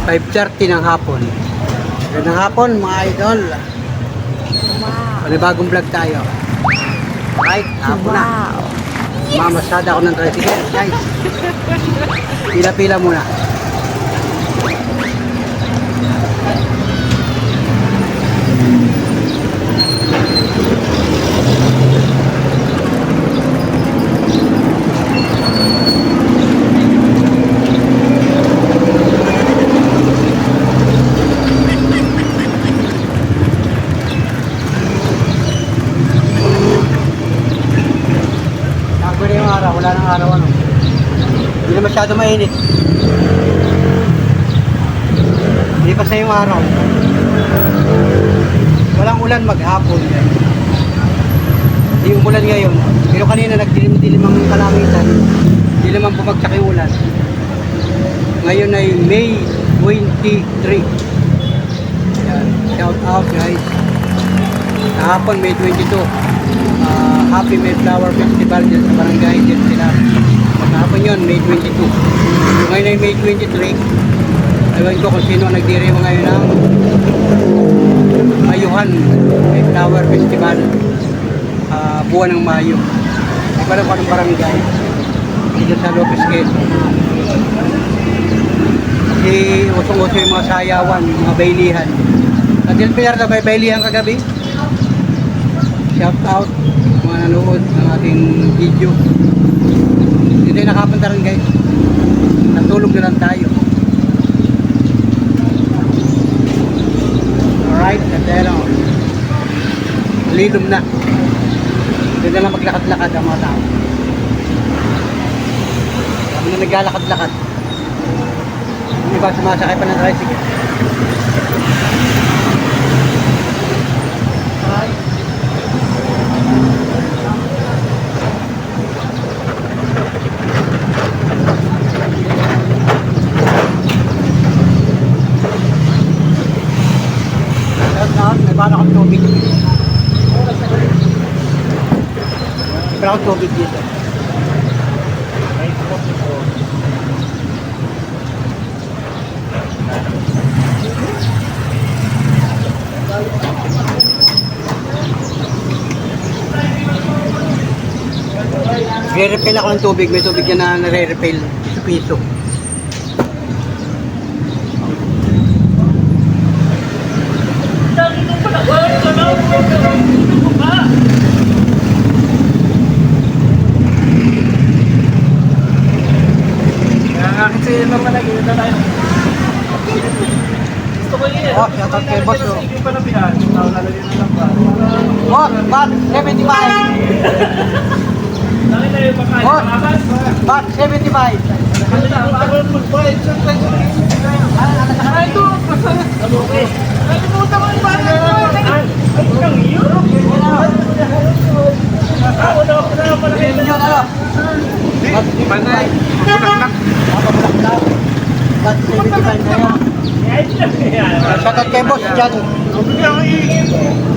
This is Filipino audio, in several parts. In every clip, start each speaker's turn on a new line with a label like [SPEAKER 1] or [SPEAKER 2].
[SPEAKER 1] 5:30 ng hapon. Magandang hapon mga idol. Panibagong vlog tayo. Right, hapon na. Mamasada ako ng tricycle, guys. Pila-pila muna. Wala nang araw ano. Hindi na masyado mainit. Hindi pa sa yung araw. Walang ulan maghapon. Hindi umulan ngayon. Pero kanina nagdilim-dilim ang kalangitan. Hindi naman bumagsak yung ulan. Ngayon ay May 23. Yan. Shout out guys. Kahapon May 22. Happy Mayflower Festival dyan sa barangay dyan sila. Kahapon yun, May 22. So, ngayon ay May 23. Ewan ko kung sino nagdiriwa ngayon ng Mayuhan Mayflower Festival. Buwan ng Mayo. Hindi ko alam kung anong barangay. Dito sa Lopez Quezon. Kasi usong-uso yung mga sayawan, mga baylihan. At yung pilar na baylihan kagabi. Shout out mga nanood ng ating video. Hindi tayo nakapunta rin guys. Natulog na lang tayo. Alright, katero. Lilom na. Hindi na lang maglakad-lakad ang mga tao. Kami na naglalakad-lakad. Hindi ba sumasakay pa ng tricycle? May bala akong tubig. May akong tubig dito. Nare-refill ako ng tubig. May tubig yan na nare-refill. Piso-piso.
[SPEAKER 2] Kasi naman nag-iwan na tayo. Gusto ko yun.
[SPEAKER 1] Oh, shout out kay boss.
[SPEAKER 2] Hindi pa nabihan. Lalagyan na lang ba?
[SPEAKER 1] Oh, bat, 75.
[SPEAKER 2] Bakit tayo pagkain?
[SPEAKER 1] Oh, bat, 75.
[SPEAKER 2] Ano na? Ako mag-buy. Ay, ito. Okay. Ay, pumunta ko yung bahay. Ay, ang iyo. Wala ko na pala.
[SPEAKER 1] Yun, ano? Bat, 75. Bat, 75 na yan. Shout out kay boss dyan.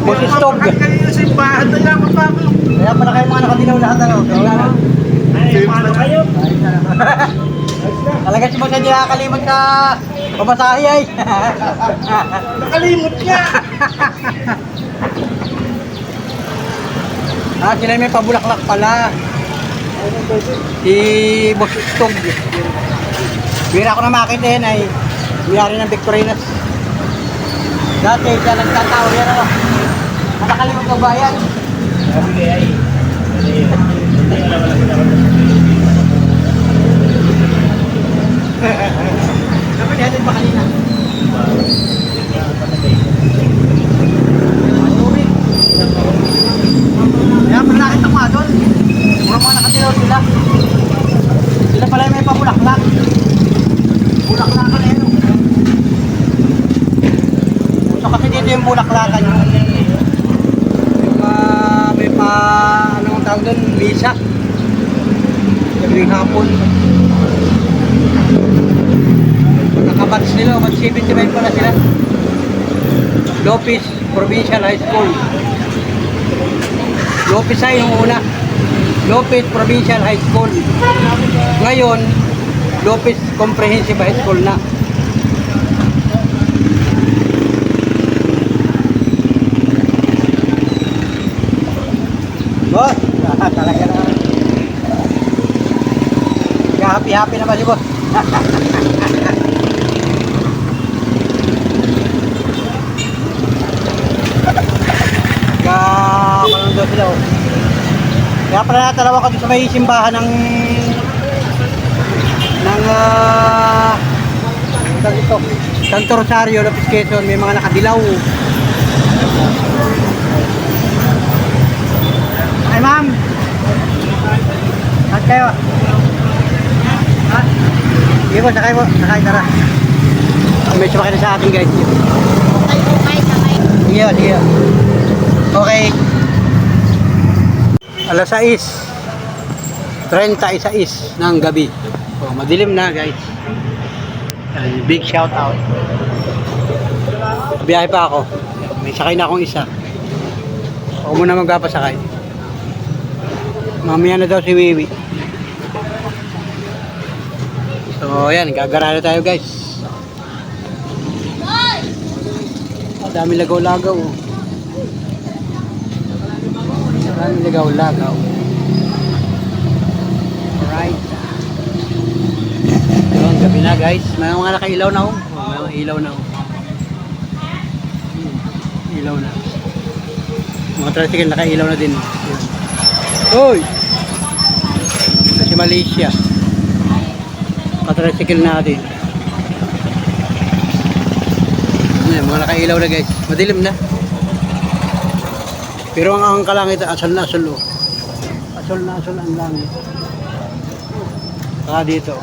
[SPEAKER 1] Boss Stog.
[SPEAKER 2] Kanina simbahan na lang mapapalo.
[SPEAKER 1] Kaya pala kayo mga nakadinaw lahat ano.
[SPEAKER 2] Ay, paano kayo?
[SPEAKER 1] Talaga si boss hindi nakakalimot na pamasahe ay.
[SPEAKER 2] Nakalimot niya.
[SPEAKER 1] Sila may pabulaklak pala. Si Boss Stog. Bira ko na makita yan ay biyari ng Victorinas. Dati siya nagtatawa yan ano. Nakakalimot ng bayan. Dapat natin pa kanina. Kaya pala nakita ko nga doon. Puro mga nakatilaw sila. Sila pala may pabulaklak. Bulaklak na yun. So kasi dito yung bulaklakan yung may pa anong tawag doon, misa. Gabing hapon. Nakabats nila, 175 pala sila. Lopez Provincial High School. Lopez ay yung una. Lopez Provincial High School. Ngayon, Lopez Comprehensive High School na. happy naman si boss. Kakaroon daw sila oh. Kaya pala natalawa ko dito sa may simbahan ng ito, Santo Rosario, Lopez Quezon, may mga nakadilaw. Ay ma'am! At kayo? Ha? Sige po, sakay tara. May sumakay na sa atin guys. Sige o, sige o. Okay. Alas 6:36 ng gabi. Oh, madilim na guys. Big shout out. Biyahe pa ako. May sakay na akong isa. Ako muna magpapasakay. Mamaya na daw si Wiwi. So ayan, gagarala tayo guys. Dami lagaw-lagaw. Dami lagaw-lagaw. Alright. Yung gabi na guys. May mga nakailaw na oh. May mga ilaw na oh. Ilaw na. Mga tricycle nakailaw na din. Hoy! Kasi Malaysia. Patricycle natin. Ayan, mga nakailaw na guys. Madilim na. Pero ang kalangit, asal na asal oh. Asal na asal ang langit. Saka dito.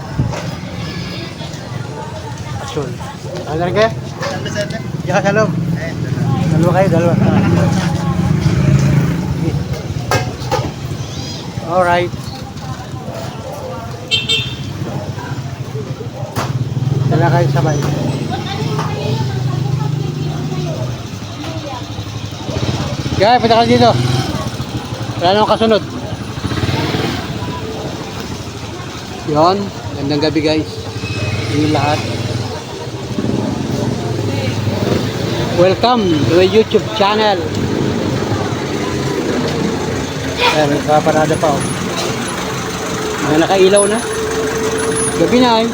[SPEAKER 1] Asal. Ano rin kayo? Diyan ka sa loob. Dalawa kayo, dalawa. Alright. Dala kayo sabay. Guys, punta ka dito. Wala nang kasunod. Yon, gandang gabi guys. Ini lahat. Welcome to my YouTube channel. Ayan, nagpaparada pa oh. Mga nakailaw na. Gabi na eh.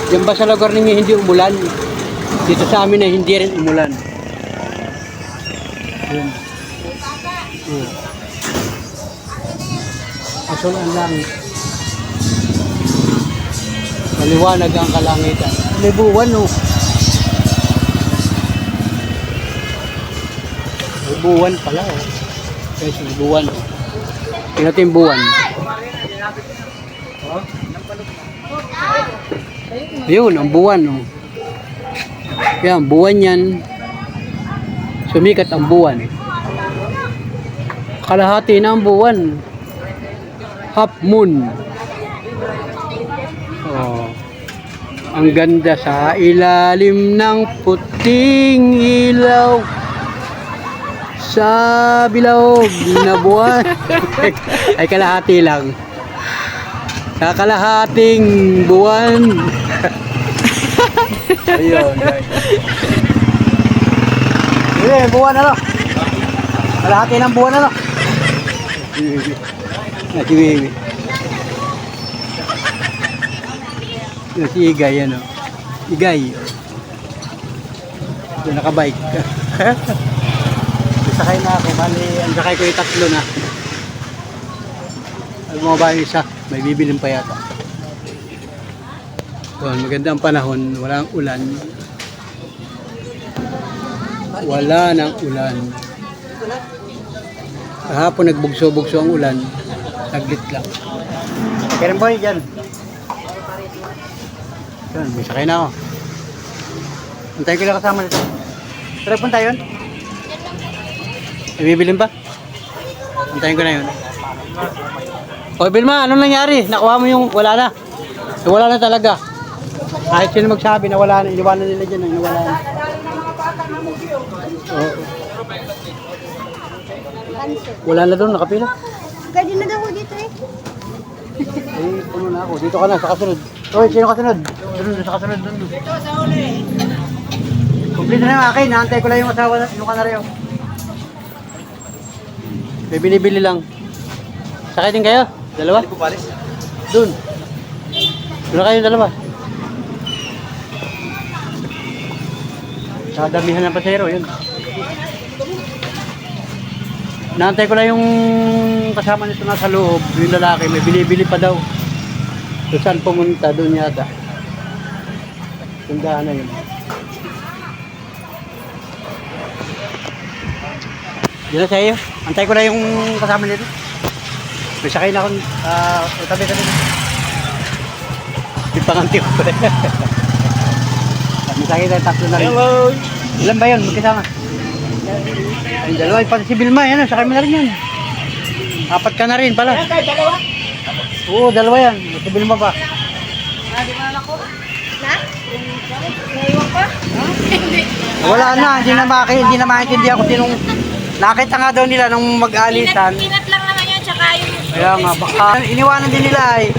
[SPEAKER 1] Diyan ba sa lugar ninyo hindi umulan? Dito sa amin na hindi rin umulan. Ayan. Asol ang langit. Maliwanag ang kalangitan. May buwan oh. May buwan pala oh. Guys, may buwan oh. Tingnan natin yung buwan. Ayun, ang buwan oh. Yan, buwan yan. Sumikat ang buwan. Kalahati na ang buwan. Half moon. Oh. Ang ganda sa ilalim ng puting ilaw. Sa bilog na buwan. Ay kalahati lang. Sa kalahating buwan. Ayun guys. Sige, buwan ano? Kalahati ng buwan ano? Si Wiwi. Si Igay ano? Igay. Ito nakabike. Sakay na ako, bali ang sakay ko yung tatlo na. Ang mga bahay isa, may bibilin pa yata. So, maganda ang panahon, walang ulan. Wala nang ulan. Kahapon nagbugso-bugso ang ulan, saglit lang. Karen boy, dyan. Yan, may sakay na ako. Antayin ko lang kasama nito. Tara, punta yun. Ibibilin pa? Antayin ko na yun. O Vilma, anong nangyari? Nakuha mo yung wala na. Wala na talaga. Kahit sino magsabi na wala na, iniwanan nila dyan na wala na. Oo. Wala na doon, nakapila.
[SPEAKER 3] Gadi na daw ako dito eh.
[SPEAKER 1] Eh, puno na ako. Dito ka na, sa kasunod. Oy, sino kasunod? Doon, sa kasunod, doon.
[SPEAKER 2] Ito sa uli.
[SPEAKER 1] Kumplito na yung akin, naantay ko lang yung asawa, yung kanareo. May binibili lang. Sakay din kayo? Dalawa? Doon. Doon na kayo dalawa. Sa damihan ng pasero, yun. Naantay ko lang yung kasama nito nasa loob, yung lalaki, may binibili pa daw. So saan pumunta? Doon yata. Tindahan na yun. Dito sa iyo. Antay ko na yung kasama nito. May sakay na akong tabi-tabi. May panganti ko. May sakay na tatlo na rin.
[SPEAKER 2] Hello!
[SPEAKER 1] Ilan ba yun? Magkasama? Ay, dalawa. Pati si Vilma. Yan, sakay mo na rin yan. Apat ka na rin pala.
[SPEAKER 2] Ayan tayo, dalawa.
[SPEAKER 1] Oo, dalawa yan. Si Vilma pa.
[SPEAKER 3] Di ba ako? Na? Naiwan pa? Hindi.
[SPEAKER 1] Wala na. Hindi na maintindihan ko sinong... Nakita nga daw nila nung mag-alisan.
[SPEAKER 3] Pinat lang naman yan, tsaka yung...
[SPEAKER 1] Kaya nga, baka iniwanan din nila ay.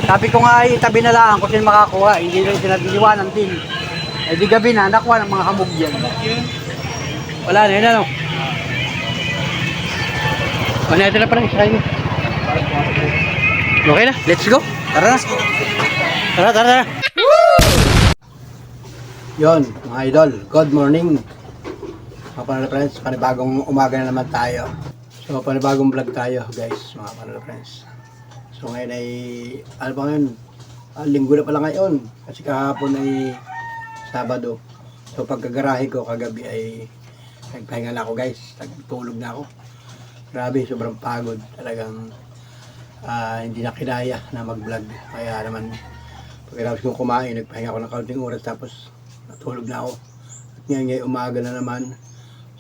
[SPEAKER 1] Sabi ko nga ay itabi na lang kung sino makakuha. Hindi rin sila iniwanan din. Eh di gabi na, nakuha ng mga hamog dyan. Wala na, yun ano. O na, ito na pala, isa kayo. Okay na, let's go. Tara na. Tara. Yon, mga idol, good morning. Mga panalo friends, panibagong umaga na naman tayo. So panibagong vlog tayo guys, mga panalo friends. So ngayon ay, ano ba ngayon? Linggo na pala ngayon. Kasi kahapon ay Sabado. So pagkagarahe ko kagabi ay nagpahinga na ako guys. Nagtulog na ako. Grabe, sobrang pagod. Talagang hindi na kinaya na mag-vlog. Kaya naman, pagkatapos kong kumain, nagpahinga ako ng kaunting oras tapos natulog na ako. At ngayon umaga na naman.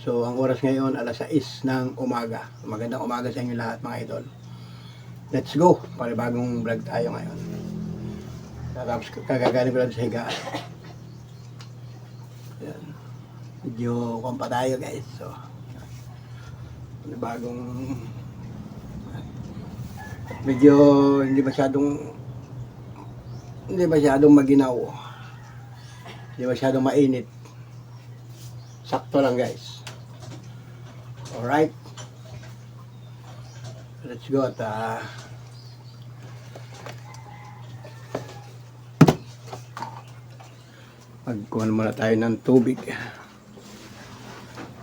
[SPEAKER 1] So, ang oras ngayon, alas 6 ng umaga. Magandang umaga sa inyo lahat, mga idol. Let's go! Panibagong vlog tayo ngayon. Tapos, kagagaling ko lang sa higaan. Ayan. Medyo kumpa tayo, guys. So, panibagong... Medyo hindi masyadong maginaw. Hindi masyadong mainit. Sakto lang, guys. Alright. Let's go at magkuhan muna tayo ng tubig.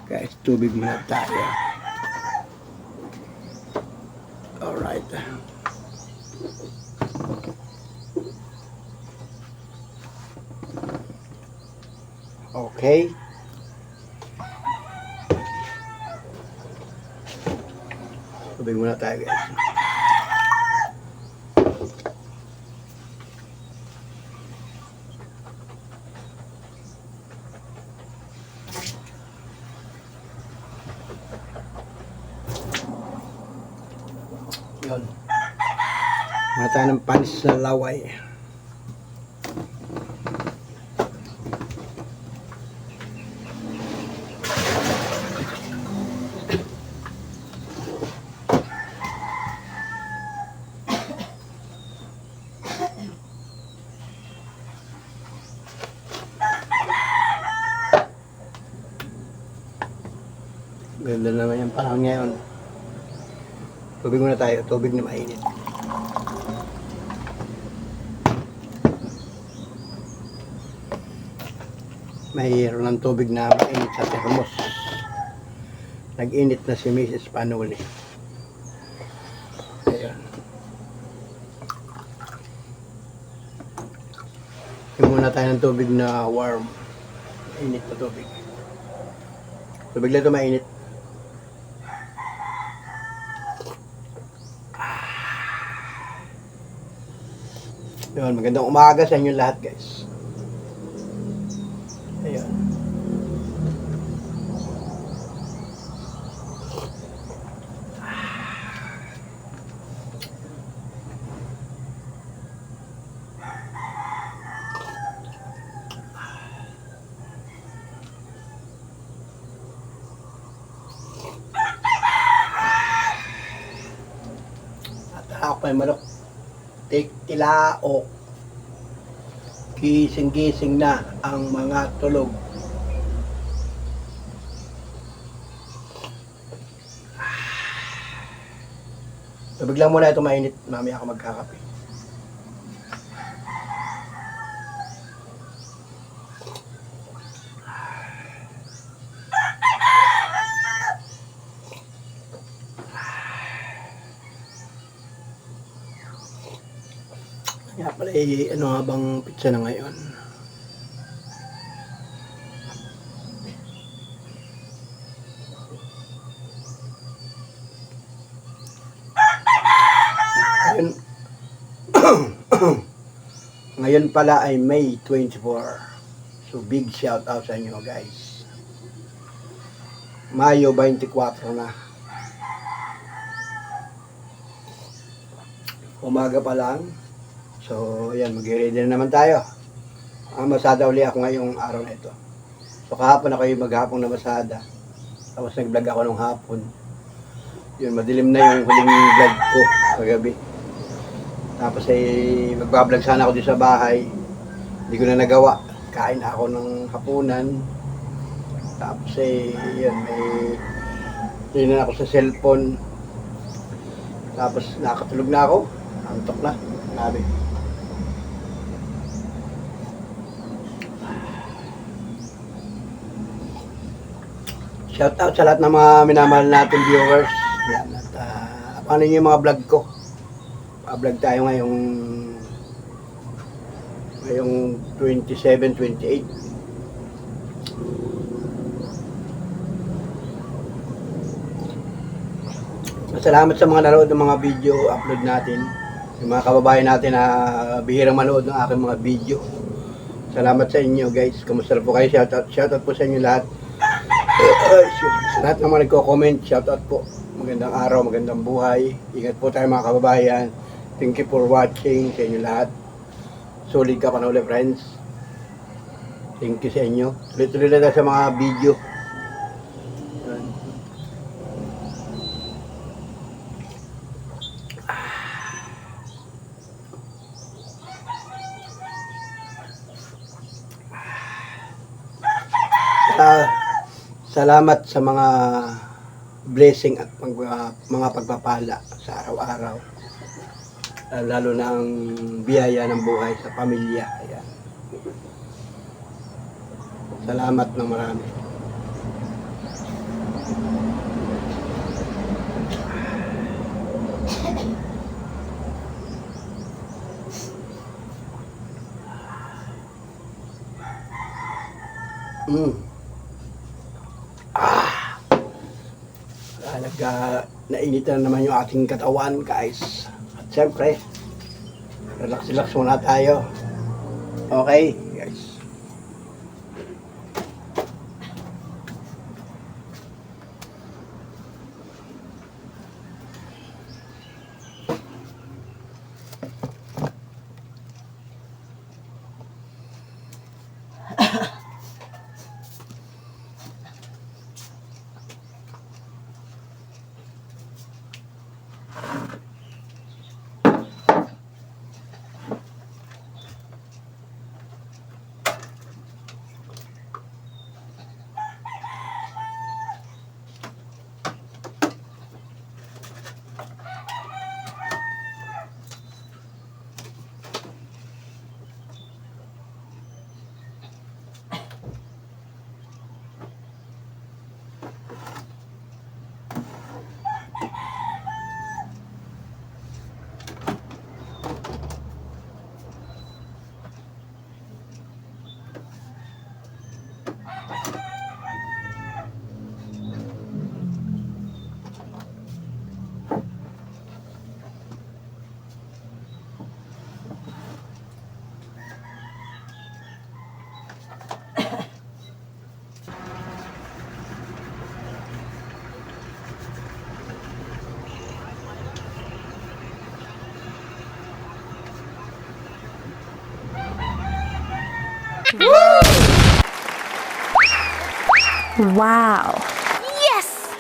[SPEAKER 1] Guys, tubig muna tayo. Alright. Okay. Tubig muna tayo guys. Yun. Muna tayo ng panis na laway. Ganda naman yung panahon ngayon. Tubig muna tayo, tubig na mainit. Mayroon ng tubig na mainit sa termos. Nag-init na si Mrs. Panuli. Ayan. Yung muna tayo ng tubig na warm. Mainit na tubig. Tubig lang ito mainit. Yun, magandang umaga sa inyo lahat guys. Ayun. At ako ay manok. Tilaok. Gising-gising na ang mga tulog. Tubig lang muna ito mainit. Mamaya ako magkakape. Ay, ano nga bang pizza na ngayon? Ngayon, ngayon pala ay May 24. So big shout out sa inyo guys. Mayo 24 na. Umaga pa lang. So ayan, mag-ready na naman tayo. Masada uli ako ngayong araw na ito. So kahapon ako yung maghapong na masada. Tapos nag-vlog ako nung hapon. Yun, madilim na yung huling vlog ko kagabi. Tapos magbablog sana ako dito sa bahay. Hindi ko na nagawa. Kain ako ng hapunan. Tapos yun, tingnan ako sa cellphone. Tapos nakatulog na ako. Antok na. Sabi. Shout out sa lahat ng mga minamahal natin viewers. Yan, at paano yung mga vlog ko? Vlog tayo ngayong 27, 28. Salamat sa mga nanood ng mga video upload natin. Yung mga kababayan natin na bihirang manood ng aking mga video. Salamat sa inyo guys. Kamusta po kayo? Shoutout po sa inyo lahat. Sa lahat ng mga nagko-comment, shoutout po. Magandang araw, magandang buhay. Ingat po tayo mga kababayan. Thank you for watching sa inyo lahat. Solid ka pa na ulit friends. Thank you sa inyo. Tuloy-tuloy na tayo sa mga video. Salamat sa mga blessing at mga pagpapala sa araw-araw. Lalo na ang biyaya ng buhay sa pamilya. Ayan. Salamat ng marami. Nainitan na naman yung ating katawan guys. At syempre, relax muna tayo. Okay guys.
[SPEAKER 3] Wow! Yes!